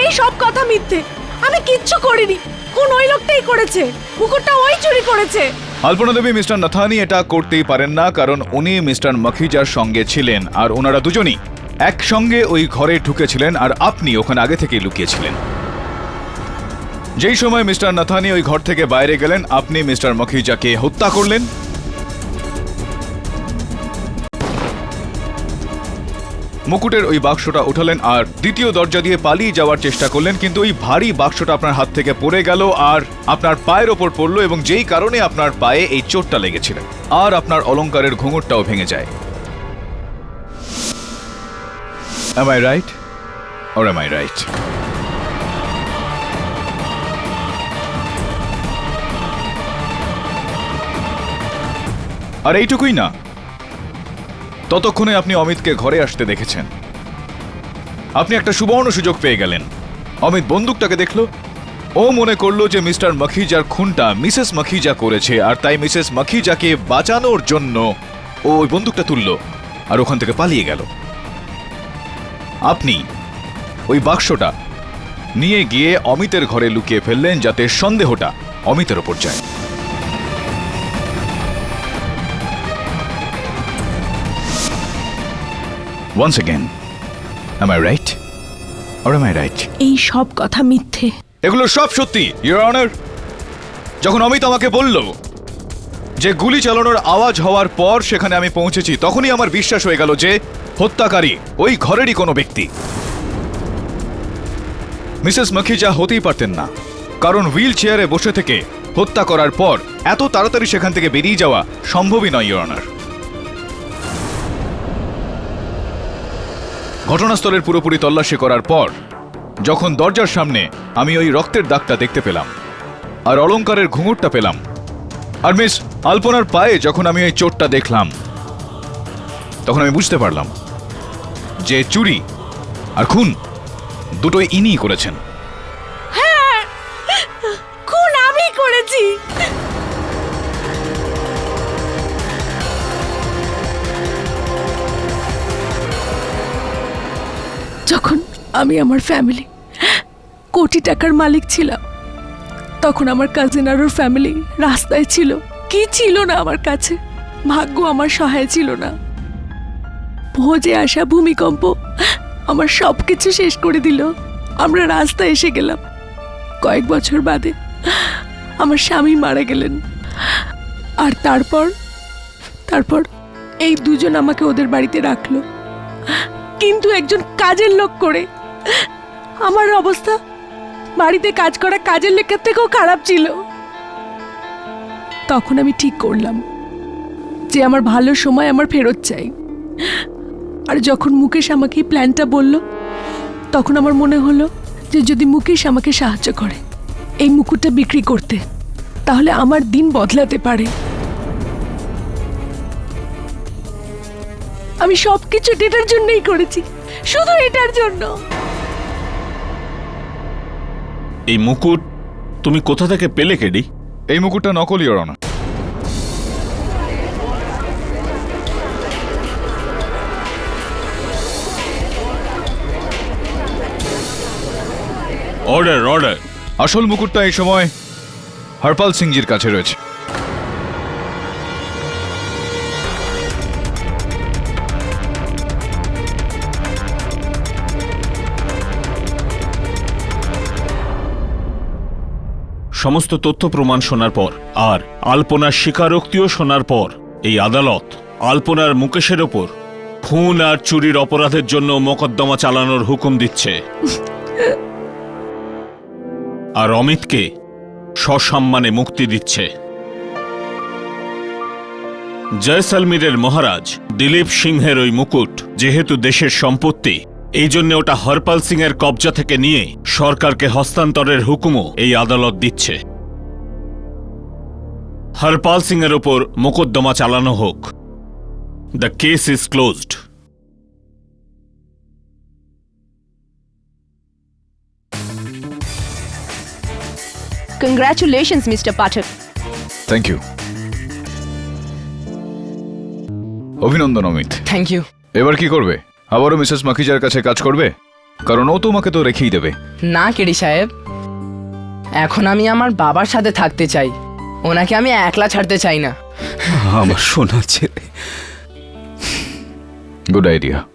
এই সব কথা মিথ্যে, আমি কিচ্ছু করিনি। কোন ওই লোকটাই করেছে, মুকুটটা ওই চুরি করেছে। আলপনা দেবী, মিস্টার নাথানি এটা করতেই পারেন না, কারণ উনি মিস্টার মাখিজার সঙ্গে ছিলেন আর ওনারা দুজনই একসঙ্গে ওই ঘরে ঢুকেছিলেন আর আপনি ওখানে আগে থেকেই লুকিয়েছিলেন। যেই সময় মিস্টার নাথানি ওই ঘর থেকে বাইরে গেলেন আপনি মিস্টার মাখিজাকে হত্যা করলেন। মুকুটের ওই বাক্সটা উঠালেন আর দ্বিতীয় দরজা দিয়ে পালিয়ে যাওয়ার চেষ্টা করলেন, কিন্তু ওই ভারী বাক্সটা আপনার হাত থেকে পড়ে গেল আর আপনার পায়ের ওপর পড়লো এবং যেই কারণে আপনার পায়ে এই চোটটা লেগেছিল আর আপনার অলংকারের ঘুঙুরটাও ভেঙে যায়। Am I right? Or am I right? আর এইটুকুই না, ততক্ষণে আপনি অমিতকে ঘরে আসতে দেখেছেন। আপনি একটা সুবর্ণ সুযোগ পেয়ে গেলেন। অমিত বন্দুকটাকে দেখলো, ও মনে করলো যে মিস্টার মাখিজার খুনটা মিসেস মাখিজা করেছে আর তাই মিসেস মাখিজাকে বাঁচানোর জন্য ও ওই বন্দুকটা তুললো আর ওখান থেকে পালিয়ে গেল। আপনি ওই বাক্সটা নিয়ে গিয়ে অমিতের ঘরে লুকিয়ে ফেললেন যাতে সন্দেহটা অমিতের ওপর যায়। Once again, am I right? Or am I right? এই সব কথা মিথ্যে। এগুলো সব সত্যি, ইওর অনার। যখন অমিত আমাকে বলল যে গুলি চালানোর আওয়াজ হওয়ার পর সেখানে আমি পৌঁছেছি, তখনই আমার বিশ্বাস হয়ে গেল যে হত্যাকারী ওই ঘরেরই কোনো ব্যক্তি। মিসেস মাখিজা হতেই পারতেন না, কারণ হুইল চেয়ারে বসে থেকে হত্যা করার পর এত তাড়াতাড়ি সেখান থেকে বেরিয়ে যাওয়া সম্ভবই নয়, ইওর অনার। ঘটনাস্থলের পুরোপুরি তল্লাশি করার পর যখন দরজার সামনে আমি ওই রক্তের দাগটা দেখতে পেলাম আর অলংকারের ঘুঙুরটা পেলাম আর মিস আলপনার পায়ে যখন আমি ওই চোটটা দেখলাম, তখন আমি বুঝতে পারলাম যে চুরি আর খুন দুটোই ইনিই করেছেন। হ্যাঁ, খুন আমি করেছি। যখন আমি আমার ফ্যামিলি কোটি টাকার মালিক ছিলাম, তখন আমার কাজিন আর ওর ফ্যামিলি রাস্তায় ছিল। কি ছিল না আমার কাছে, ভাগ্য আমার সহায় ছিল না। ভোজে আসা ভূমিকম্প আমার সব কিছু শেষ করে দিল। আমরা রাস্তায় এসে গেলাম। কয়েক বছর বাদে আমার স্বামী মারা গেলেন। আর তারপর এই দুজন আমাকে ওদের বাড়িতে রাখলো, কিন্তু একজন কাজের লোক করে। আমার অবস্থা বাড়িতে কাজ করা কাজের লোকের থেকেও খারাপ ছিল। তখন আমি ঠিক করলাম যে আমার ভালো সময় আমার ফেরত চাই। আর যখন মুকেশ আমাকে এই প্ল্যানটা বলল, তখন আমার মনে হলো যে যদি মুকেশ আমাকে সাহায্য করে এই মুকুটটা বিক্রি করতে, তাহলে আমার দিন বদলাতে পারে। আমি সবকিছু এটার জন্যই করেছি, শুধু এটার জন্য। এই মুকুট তুমি কোথা থেকে পেলে, কেডি? এই মুকুটটা নকল, ইওর অনার। Order order. আসল মুকুটটা এই সময় হরপাল সিংজির কাছে রয়েছে। সমস্ত তথ্য প্রমাণ শোনার পর আর আলপনার স্বীকারোক্তিও শোনার পর এই আদালত আলপনার মুকেশের ওপর খুন আর চুরির অপরাধের জন্য মোকদ্দমা চালানোর হুকুম দিচ্ছে আর অমিতকে সসম্মানে মুক্তি দিচ্ছে। জয়সালমীরের মহারাজ দিলীপ সিংহের ওই মুকুট যেহেতু দেশের সম্পত্তি, এই জন্য ওটা হরপাল সিং এর কবজা থেকে নিয়ে সরকারকে হস্তান্তরের হুকুমও এই আদালত দিচ্ছে। হরপাল সিং এর ওপর মোকদ্দমা চালানো হোক। The case is closed. Congratulations mister Pathak. Thank you. অভিনন্দন অমিত। Thank you. এবার কি করবে? আবারও মিসেস মাখিজার কাছে কাজ করবে? কারণ ও তোমাকে তো রেখেই দেবে। না কেডি সাহেব, এখন আমি আমার বাবার সাথে থাকতে চাই, ওনাকে আমি একলা ছাড়তে চাই না। আমার সোনা ছেলে। Good idea.